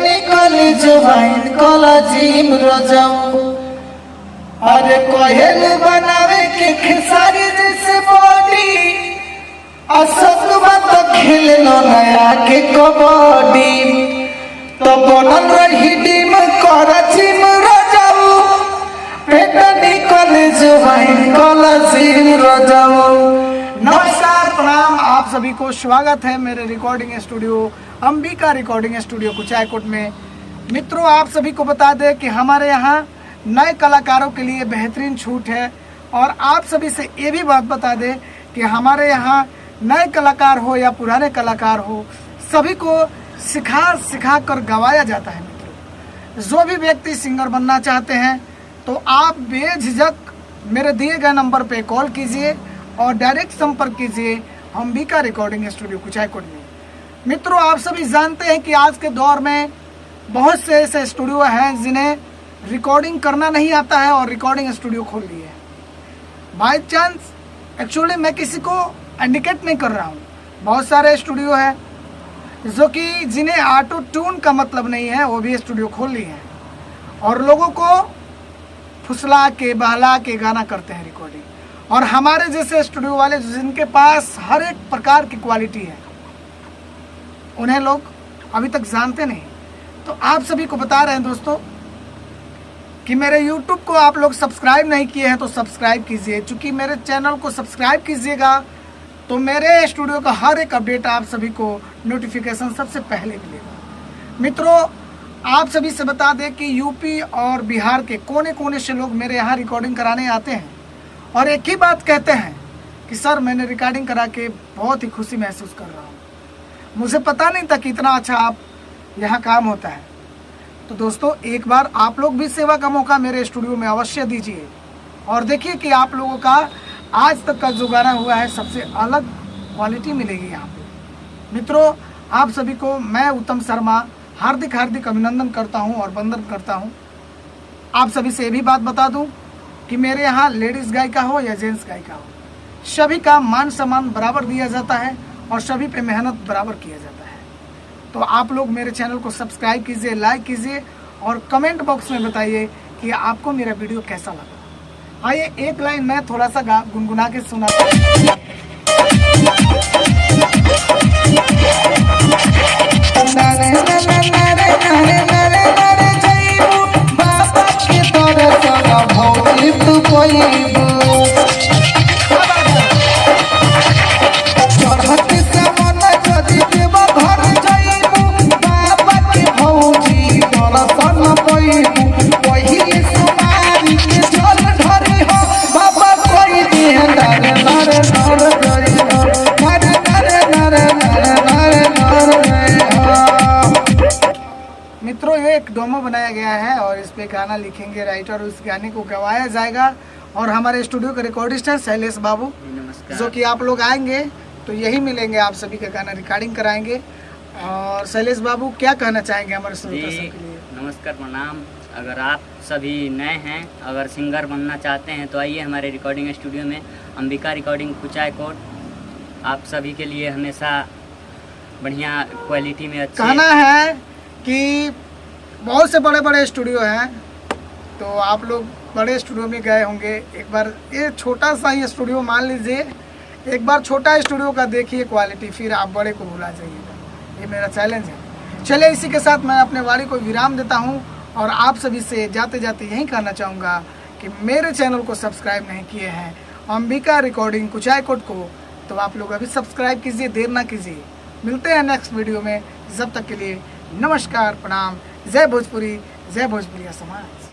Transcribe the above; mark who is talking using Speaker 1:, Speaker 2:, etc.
Speaker 1: निकली जुबाइन कला जिम रजाऊ। अरे कोयल बनावे के खेसारी जैसे बॉडी, असतुबा तो खेलनो नया के कबड्डी। तो बनल रही टीम कर जिम रजाऊ, पेट निकली जुबाइन कला जिम रजाऊ। नमस्कार प्रणाम, आप सभी को स्वागत है मेरे recording studio Ambika recording studio Kuchaikot में। मित्रों, आप सभी को बता दें कि हमारे यहाँ नए कलाकारों के लिए बेहतरीन छूट है। और आप सभी से ये भी बात बता दें कि हमारे यहाँ नए कलाकार हो या पुराने कलाकार हो, सभी को सिखा कर गवाया जाता है। मित्रों, जो भी व्यक्ति सिंगर बनना चाहते हैं तो आप बेझिझक मेरे दिए गए नंबर पे कॉल कीजिए और डायरेक्ट संपर्क कीजिए अंबिका रिकॉर्डिंग स्टूडियो कुचायकोट में। मित्रों, आप सभी जानते हैं कि आज के दौर में बहुत से ऐसे स्टूडियो हैं जिन्हें रिकॉर्डिंग करना नहीं आता है और रिकॉर्डिंग स्टूडियो खोल लिए है। बाई चांस एक्चुअली मैं किसी को इंडिकेट नहीं कर रहा हूँ, बहुत सारे स्टूडियो हैं जो कि जिन्हें ऑटो ट्यून का मतलब नहीं है, वो भी स्टूडियो खोल लिए हैं और लोगों को फुसला के बहला के गाना करते हैं रिकॉर्डिंग। और हमारे जैसे स्टूडियो वाले जिनके पास हर एक प्रकार की क्वालिटी है, उन्हें लोग अभी तक जानते नहीं। तो आप सभी को बता रहे हैं दोस्तों कि मेरे YouTube को आप लोग सब्सक्राइब नहीं किए हैं तो सब्सक्राइब कीजिए, क्योंकि मेरे चैनल को सब्सक्राइब कीजिएगा तो मेरे स्टूडियो का हर एक अपडेट आप सभी को नोटिफिकेशन सबसे पहले मिलेगा। मित्रों, आप सभी से बता दें कि यूपी और बिहार के कोने कोने से लोग मेरे यहाँ रिकॉर्डिंग कराने आते हैं और एक ही बात कहते हैं कि सर मैंने रिकॉर्डिंग करा के बहुत ही खुशी महसूस कर रहा हूँ, मुझे पता नहीं था कि इतना अच्छा आप यहाँ काम होता है। तो दोस्तों, एक बार आप लोग भी सेवा का मौका मेरे स्टूडियो में अवश्य दीजिए और देखिए कि आप लोगों का आज तक का जो गाना हुआ है सबसे अलग क्वालिटी मिलेगी यहाँ पे। मित्रों, आप सभी को मैं उत्तम शर्मा हार्दिक अभिनंदन करता हूँ और वंदन करता हूँ। आप सभी से ये भी बात बता दूँ कि मेरे यहाँ लेडीज़ गायिका हो या जेंट्स गायिका हो, सभी का मान सम्मान बराबर दिया जाता है और सभी पे मेहनत बराबर किया जाता है। तो आप लोग मेरे चैनल को सब्सक्राइब कीजिए, लाइक कीजिए और कमेंट बॉक्स में बताइए कि आपको मेरा वीडियो कैसा लगा। आइए एक लाइन मैं थोड़ा सा गुनगुना के सुनाता हूँ। मित्रों, ये एक डोमो बनाया गया है और इस पे गाना लिखेंगे राइटर, उस गाने को गवाया जाएगा और हमारे स्टूडियो के रिकॉर्डिस्ट हैं शैलेश बाबू, जो कि आप लोग आएंगे तो यही मिलेंगे, आप सभी का गाना रिकॉर्डिंग कराएंगे। और शैलेश बाबू क्या कहना चाहेंगे हमारे श्रोता सब के लिए?
Speaker 2: नमस्कार प्रणाम। अगर आप सभी नए हैं, अगर सिंगर बनना चाहते हैं तो आइए हमारे रिकॉर्डिंग स्टूडियो में अंबिका रिकॉर्डिंग कुचायकोट। आप सभी के लिए हमेशा बढ़िया क्वालिटी में अच्छे
Speaker 1: कहना है कि बहुत से बड़े बड़े स्टूडियो हैं, तो आप लोग बड़े स्टूडियो में गए होंगे, एक बार ये छोटा सा ही स्टूडियो मान लीजिए, एक बार छोटा स्टूडियो का देखिए क्वालिटी, फिर आप बड़े को भुला जाइएगा। ये मेरा चैलेंज है। चलिए, इसी के साथ मैं अपने वाणी को विराम देता हूँ और आप सभी से जाते जाते यही कहना चाहूँगा कि मेरे चैनल को सब्सक्राइब नहीं किए हैं अंबिका रिकॉर्डिंग कुचायकोट को, तो आप लोग अभी सब्सक्राइब कीजिए, देर ना कीजिए। मिलते हैं नेक्स्ट वीडियो में, जब तक के लिए नमस्कार प्रणाम। जय भोजपुरी, जय भोजपुरिया समाज।